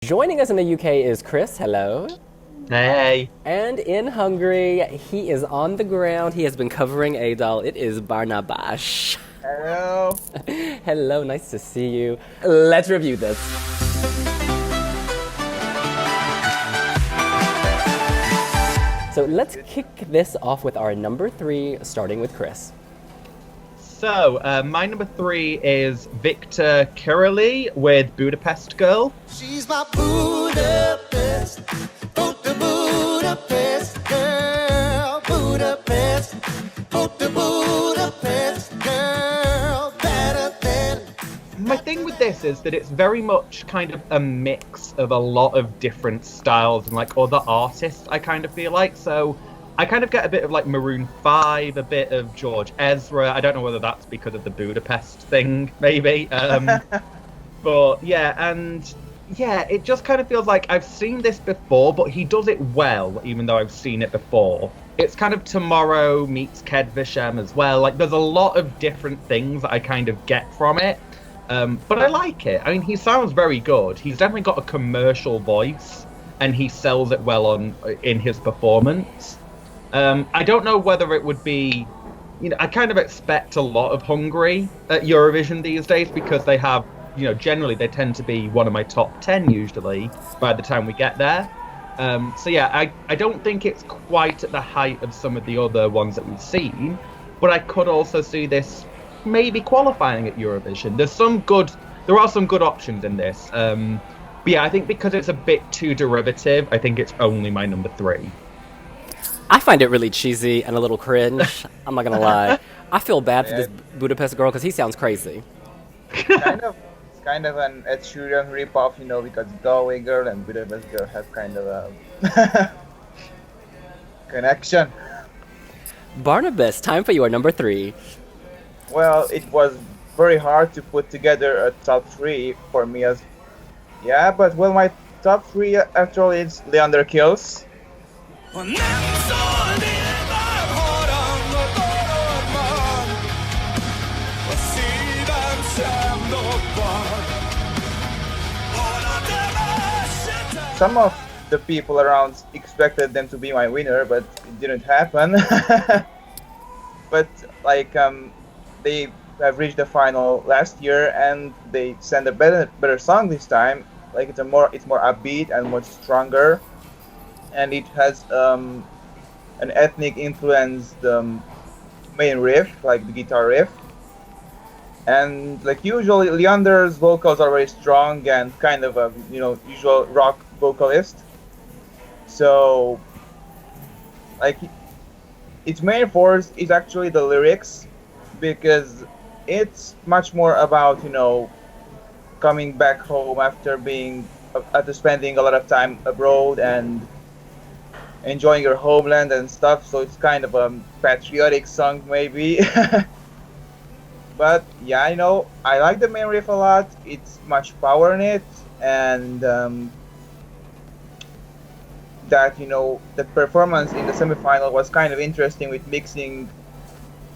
Joining us in the UK is Chris. Hello. Hey. And in Hungary, he is on the ground. He has been covering A Dal. It is Barnabas. Hello. Hello, nice to see you. Let's review this. So let's kick this off with our number 3, starting with Chris. So, my number 3 is Victor Kirali with Budapest Girl. She's my Budapest, Budapest girl, Budapest, Budapest girl, better than. My thing with this is that it's very much kind of a mix of a lot of different styles and like other artists, I kind of feel like. So I kind of get a bit of like Maroon 5, a bit of George Ezra. I don't know whether that's because of the Budapest thing, maybe. But yeah, and yeah, it just kind of feels like I've seen this before, but he does it well, even though I've seen it before. It's kind of Tomorrow meets Kedvishem as well. Like, there's a lot of different things that I kind of get from it. But I like it. I mean, he sounds very good. He's definitely got a commercial voice, and he sells it well in his performance. I don't know whether it would be, I kind of expect a lot of Hungary at Eurovision these days because they have, generally they tend to be one of my top 10 usually by the time we get there. So yeah, I don't think it's quite at the height of some of the other ones that we've seen, but I could also see this maybe qualifying at Eurovision. There are some good options in this. But yeah, I think because it's a bit too derivative, I think it's only my number 3. I find it really cheesy and a little cringe. I'm not gonna lie. I feel bad for this Budapest girl because he sounds crazy. It's kind of an Ed Sheeran ripoff, because Galway Girl and Budapest Girl have kind of a connection. Barnabas, time for your number 3. Well, it was very hard to put together a top 3 for me but my top 3 actually is Leander Kills. Some of the people around expected them to be my winner, but it didn't happen. But they have reached the final last year, and they sent a better song this time. Like it's more upbeat and much stronger, and it has an ethnic influenced main riff, like the guitar riff. And like usually, Leander's vocals are very strong and kind of a usual rock vocalist. So like its main force is actually the lyrics, because it's much more about coming back home after spending a lot of time abroad and enjoying your homeland and stuff. So it's kind of a patriotic song maybe. But yeah, I like the main riff a lot. It's much power in it, and the performance in the semifinal was kind of interesting with mixing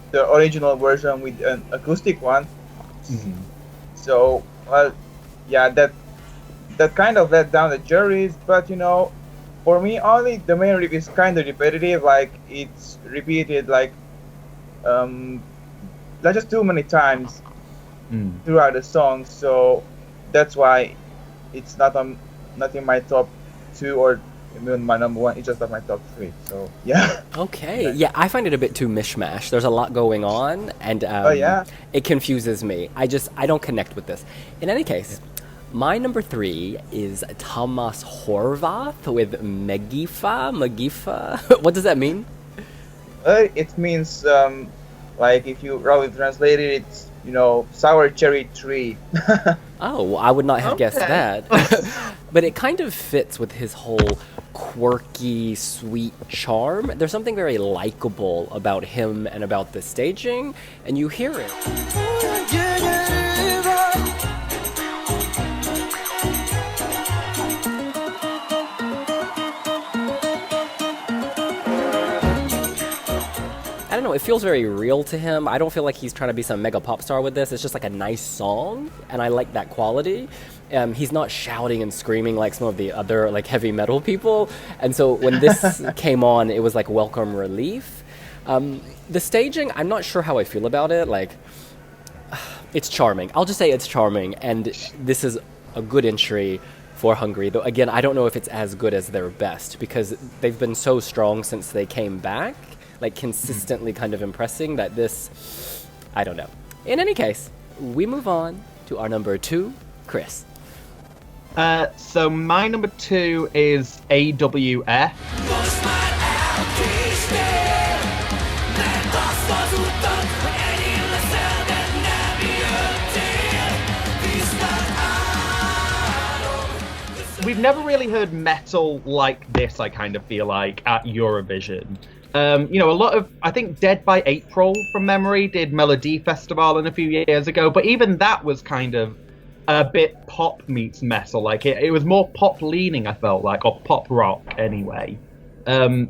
the original version with an acoustic one. Mm-hmm. So that kind of let down the juries, but for me only the main riff is kind of repetitive, like it's repeated like just too many times throughout the song, so that's why it's not in my top 2 or even my number 1. It's just not my top 3. So yeah. Okay. Yeah, I find it a bit too mishmash. There's a lot going on, and it confuses me. I don't connect with this. In any case, my number 3 is Thomas Horvath with Megifa. What does that mean? It means like if you roughly translate it, it's sour cherry tree. Oh, well, I would not have guessed that. But it kind of fits with his whole quirky, sweet charm. There's something very likable about him and about the staging, and you hear it. don't know, it feels very real to him. I don't feel like he's trying to be some mega pop star with this. It's just like a nice song, and I like that quality. He's not shouting and screaming like some of the other like heavy metal people. And so when this came on, it was like welcome relief. The staging, I'm not sure how I feel about it. Like, it's charming. I'll just say it's charming, and this is a good entry for Hungary. Though again, I don't know if it's as good as their best, because they've been so strong since they came back, like consistently kind of impressing, that this, I don't know. In any case, we move on to our number 2, Chris. So my number 2 is AWF. We've never really heard metal like this, I kind of feel like, at Eurovision. A lot of, I think Dead by April, from memory, did Melody Festival a few years ago, but even that was kind of a bit pop meets metal. Like, it was more pop-leaning, I felt like, or pop rock, anyway. So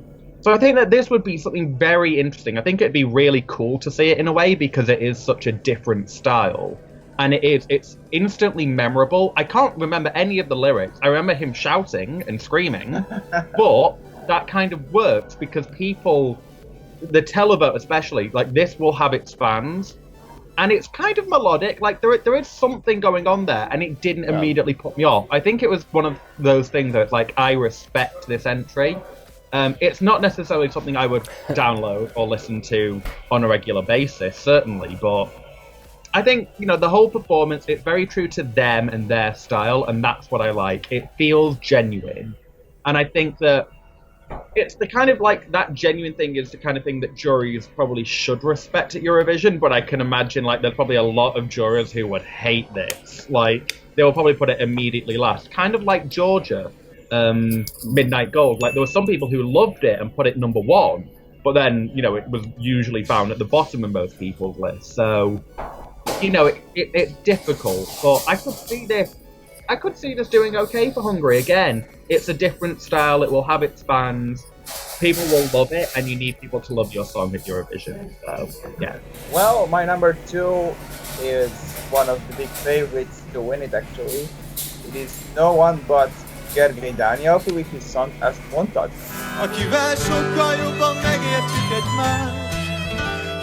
I think that this would be something very interesting. I think it'd be really cool to see it in a way, because it is such a different style. And it's instantly memorable. I can't remember any of the lyrics. I remember him shouting and screaming, but that kind of works because people, the televote especially, like, this will have its fans, and it's kind of melodic. Like, there is something going on there, and it didn't immediately put me off. I think it was one of those things that it's like, I respect this entry. It's not necessarily something I would download or listen to on a regular basis, certainly, but I think, the whole performance, it's very true to them and their style, and that's what I like. It feels genuine. And I think that it's the kind of, like, that genuine thing is the kind of thing that juries probably should respect at Eurovision, but I can imagine, like, there's probably a lot of jurors who would hate this. Like, they will probably put it immediately last. Kind of like Georgia, Midnight Gold. Like, there were some people who loved it and put it number 1, but then, it was usually found at the bottom of most people's lists. So, it's difficult, but I could see this doing okay for Hungary. Again, it's a different style, it will have its fans, people will love it, and you need people to love your song at Eurovision. So, yeah. Well, my number 2 is one of the big favorites to win it, actually. It is no one but Gergely Dániel with his song Azt mondtad. Akivel sokkal jobban megértjük egymást,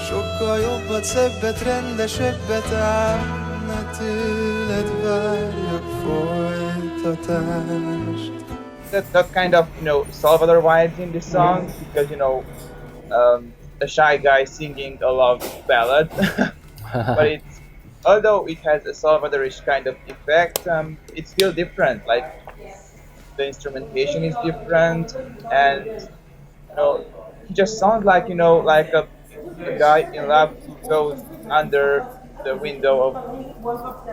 sokkal jobbat, szebbet, rendesebbet állna tőled, várjak folytatást. That kind of, Salvador vibes in this song, because, a shy guy singing a love ballad. But although it has a Salvadorish kind of effect, it's still different. Like, the instrumentation is different, and, he just sounds like, like a guy in love who goes under the window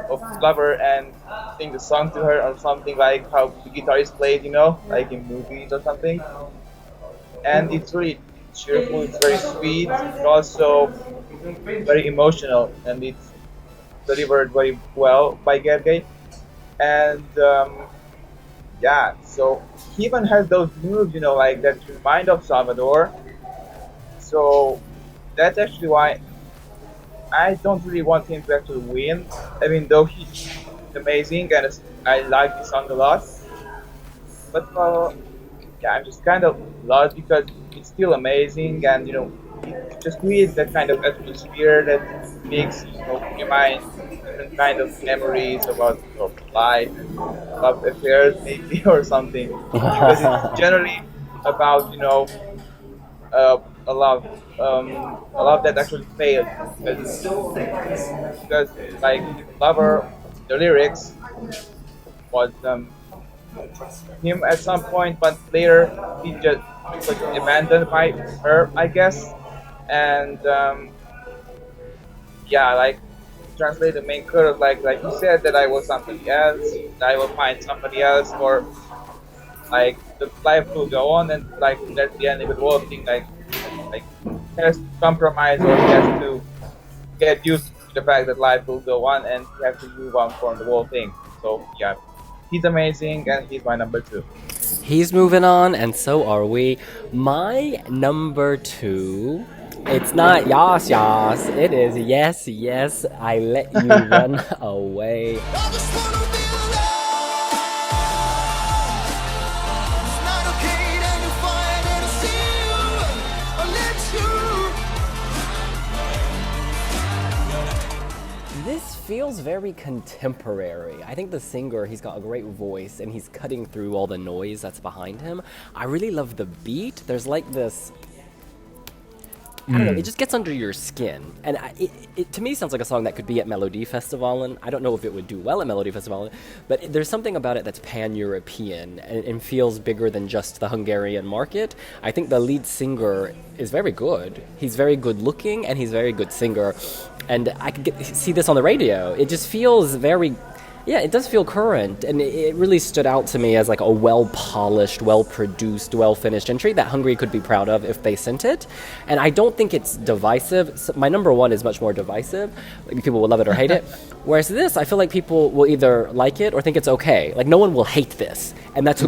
of lover and sing the song to her, or something like how the guitarist plays, like in movies or something. And it's really cheerful, it's very sweet, it's also very emotional, and it's delivered very well by Gergely. And so he even has those moves, like that remind of Salvador. So that's actually why I don't really want him to actually win. I mean, though he's amazing and I like the song a lot. But I'm just kind of lost because it's still amazing, and it just creates that kind of atmosphere that makes your mind different kind of memories about life and love affairs maybe or something. Because it's generally about a love that actually failed, because like Lover, the lyrics was him at some point, but later he just was abandoned by her, I guess. And like translate the main chorus like you said, that I was somebody else, that I will find somebody else, or like the life will go on, and like that's the end of the whole thing, like he has to compromise, or he has to get used to the fact that life will go on and he has to move on from the whole thing. So yeah, he's amazing and he's my number 2. He's moving on, and so are we. My number 2 It's not yas yas. It is yes yes. I let you run away. I just wanna be alone. It's not okay that you find it to see you. I'll let you. This feels very contemporary. I think the singer, he's got a great voice and he's cutting through all the noise that's behind him. I really love the beat. There's like this, I don't know, it just gets under your skin. And it to me sounds like a song that could be at Melodifestivalen. I don't know if it would do well at Melodifestivalen, but there's something about it that's pan-European and feels bigger than just the Hungarian market. I think the lead singer is very good. He's very good looking and he's a very good singer. And I could see this on the radio. It just feels very... Yeah, it does feel current, and it really stood out to me as like a well-polished, well-produced, well-finished entry that Hungary could be proud of if they sent it. And I don't think it's divisive. So my number one is much more divisive. Like, people will love it or hate it. Whereas this, I feel like people will either like it or think it's okay. Like, no one will hate this, and that's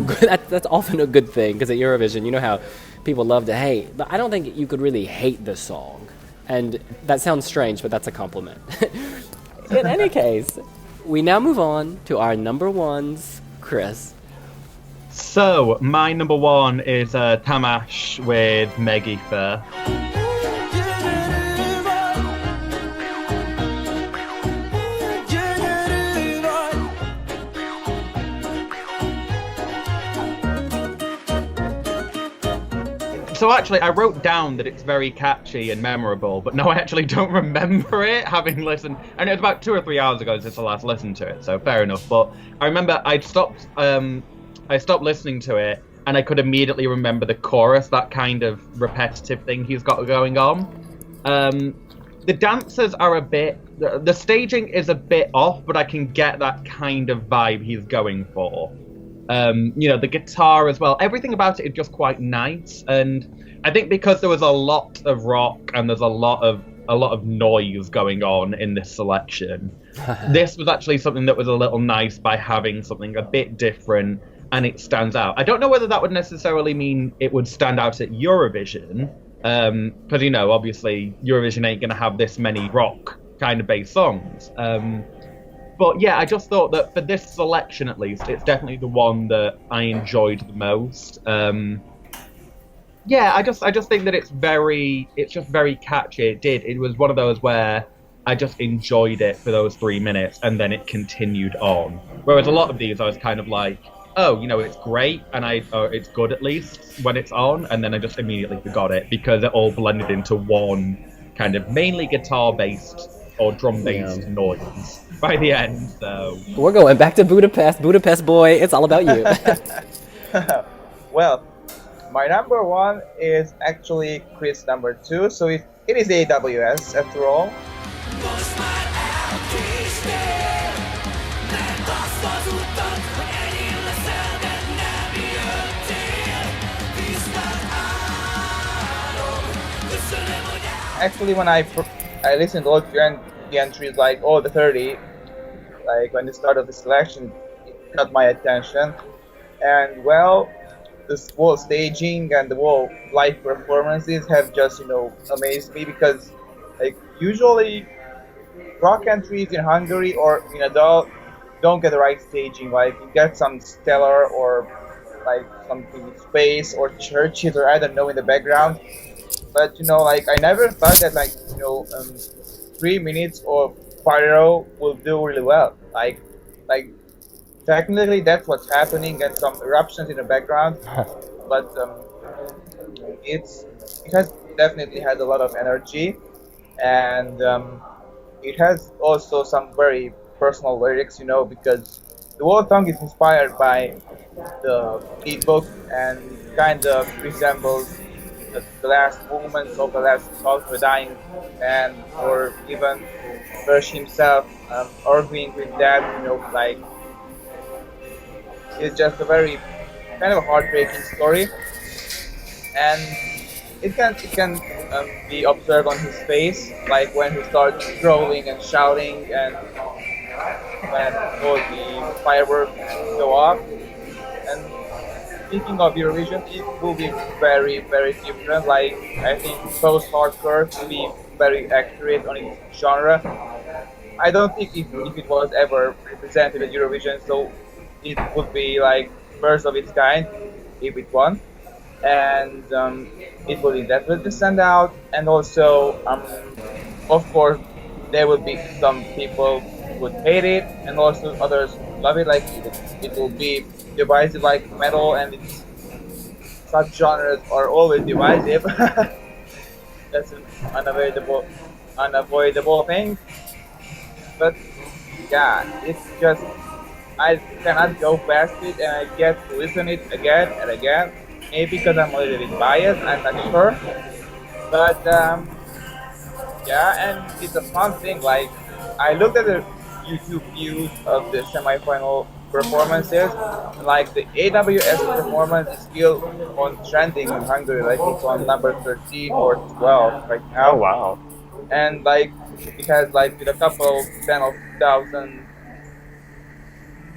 that's often a good thing, because at Eurovision, you know how people love to hate. But I don't think you could really hate the song. And that sounds strange, but that's a compliment. In any case... We now move on to our number ones, Chris. So, my number one is Tamás with Megifő. So actually, I wrote down that it's very catchy and memorable, but no, I actually don't remember it, having listened. And it was about 2 or 3 hours ago since I last listened to it, so fair enough. But I remember I stopped listening to it, and I could immediately remember the chorus, that kind of repetitive thing he's got going on. The dancers are a bit... The staging is a bit off, but I can get that kind of vibe he's going for. You know, the guitar as well. Everything about it is just quite nice, and I think because there was a lot of rock and there's a lot of noise going on in this selection, this was actually something that was a little nice by having something a bit different, and it stands out. I don't know whether that would necessarily mean it would stand out at Eurovision, because, you know, obviously Eurovision ain't gonna have this many rock kind of based songs. But yeah, I just thought that for this selection, at least, it's definitely the one that I enjoyed the most. Yeah, I just think that it's just very catchy. It was one of those where I just enjoyed it for those 3 minutes, and then it continued on. Whereas a lot of these, I was kind of like, oh, you know, it's great, and it's good at least when it's on, and then I just immediately forgot it because it all blended into one kind of mainly guitar-based or drum-based noise by the end. So we're going back to Budapest boy, it's all about you. Well, my number one is actually Chris' number two, so it is AWS after all. Actually, when I listened to all the entries, like all the 30, like when the start of the selection, it caught my attention. And well, this whole staging and the whole live performances have just, you know, amazed me, because like usually rock entries in Hungary or in A Dal don't get the right staging. Like you get some stellar or like something with space or churches or I don't know in the background. But you know, like I never thought that, like, you know, 3 minutes of pyro will do really well. Like technically that's what's happening, and some eruptions in the background. But it has definitely had a lot of energy, and it has also some very personal lyrics, you know, because the whole song is inspired by the lead book and kind of resembles the last moments of the last song for dying man, or even Hirsch himself arguing with that, you know, like it's just a very kind of a heartbreaking story, and it can be observed on his face, like when he starts growling and shouting, and when all the fireworks go off, and speaking of Eurovision, it will be very, very different. Like, I think post-hardcore will be very accurate on its genre. I don't think if it was ever represented at Eurovision, so it would be like first of its kind if it won, and it will definitely stand out. And also, of course, there will be some people who would hate it, and also others love it. Like it will be divisive, like metal, and it's such genres are always divisive. That's an unavoidable thing. But yeah, it's just I cannot go past it, and I get to listen it again and again. Maybe because I'm a little bit biased, I'm not sure. But yeah, and it's a fun thing. Like I looked at the YouTube views of the semifinal performances. Like the AWS performance is still on trending in Hungary. Like it's on number 13 or 12 right now. Oh wow. And like it has like with a couple 10,000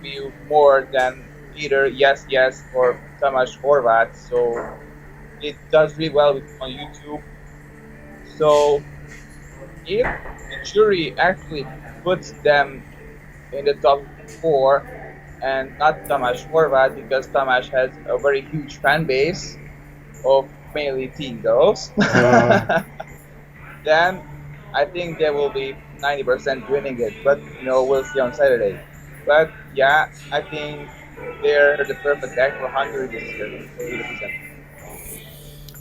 view more than either Yes Yes or Tamás Horváth, so it does really well on YouTube. So if the jury actually puts them in the top 4 and not Tamás Horváth, because Tamás has a very huge fan base of mainly teen girls, then I think they will be 90% winning it, but we'll see on Saturday. But yeah, I think they're the perfect act for Hungary this year.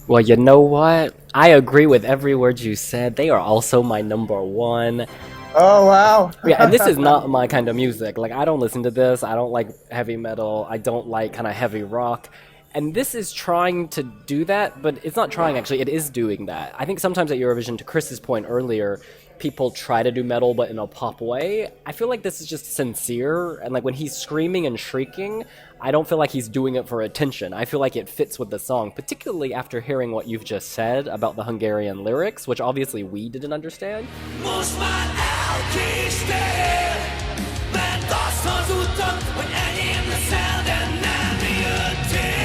Well, you know what? I agree with every word you said. They are also my number one. Oh wow! Yeah, and this is not my kind of music. Like, I don't listen to this. I don't like heavy metal. I don't like kind of heavy rock. And this is trying to do that, but it's not trying, actually. It is doing that. I think sometimes at Eurovision, to Chris's point earlier, people try to do metal, but in a pop way. I feel like this is just sincere, and like when he's screaming and shrieking, I don't feel like he's doing it for attention. I feel like it fits with the song, particularly after hearing what you've just said about the Hungarian lyrics, which obviously we didn't understand. Most már elkéstél, mert azt hazudtad, hogy enyém leszel, de nem jöttél.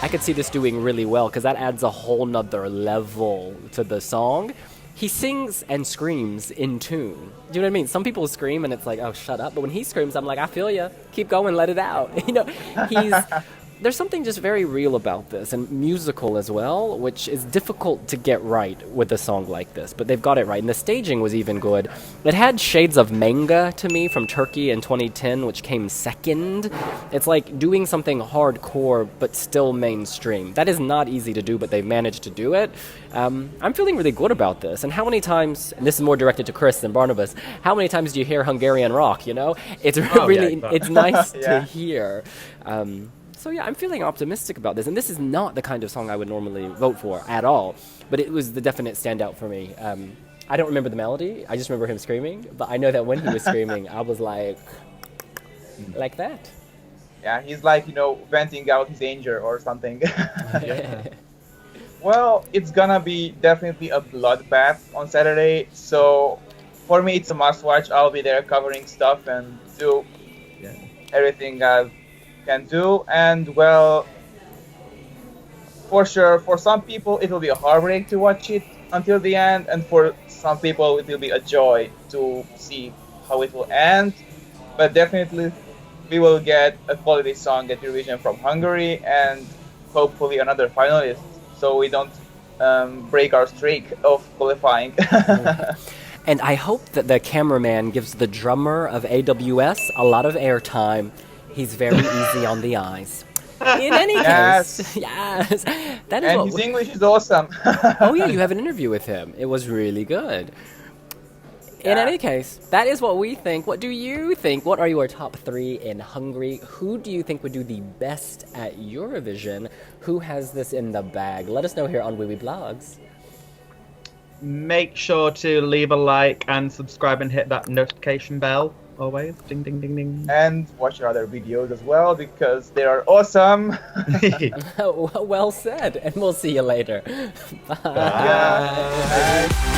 I could see this doing really well, because that adds a whole nother level to the song. He sings and screams in tune. Do you know what I mean? Some people scream and it's like, oh, shut up. But when he screams, I'm like, I feel ya. Keep going, let it out. There's something just very real about this, and musical as well, which is difficult to get right with a song like this, but they've got it right, and the staging was even good. It had shades of Manga to me from Turkey in 2010, which came second. It's like doing something hardcore, but still mainstream. That is not easy to do, but they've managed to do it. I'm feeling really good about this, and how many times, and this is more directed to Chris than Barnabas, how many times do you hear Hungarian rock, It's really, it's nice to hear. So yeah, I'm feeling optimistic about this, and this is not the kind of song I would normally vote for at all, but it was the definite standout for me. I don't remember the melody, I just remember him screaming, but I know that when he was screaming, I was like that. Yeah, he's like, venting out his anger or something. Well, it's gonna be definitely a bloodbath on Saturday, so for me it's a must-watch. I'll be there covering stuff and do everything I can do, and well, for sure, for some people it will be a heartbreak to watch it until the end, and for some people it will be a joy to see how it will end. But definitely we will get a quality song at Eurovision from Hungary, and hopefully another finalist, so we don't break our streak of qualifying. And I hope that the cameraman gives the drummer of AWS a lot of airtime. He's very easy on the eyes. In any case, yes, that is. And his English is awesome. Oh yeah, you have an interview with him. It was really good. In any case, that is what we think. What do you think? What are your top 3 in Hungary? Who do you think would do the best at Eurovision? Who has this in the bag? Let us know here on wiwibloggs. Make sure to leave a like and subscribe and hit that notification bell. Always. Ding, ding, ding, ding. And watch our other videos as well, because they are awesome. Well said. And we'll see you later. Bye. Bye.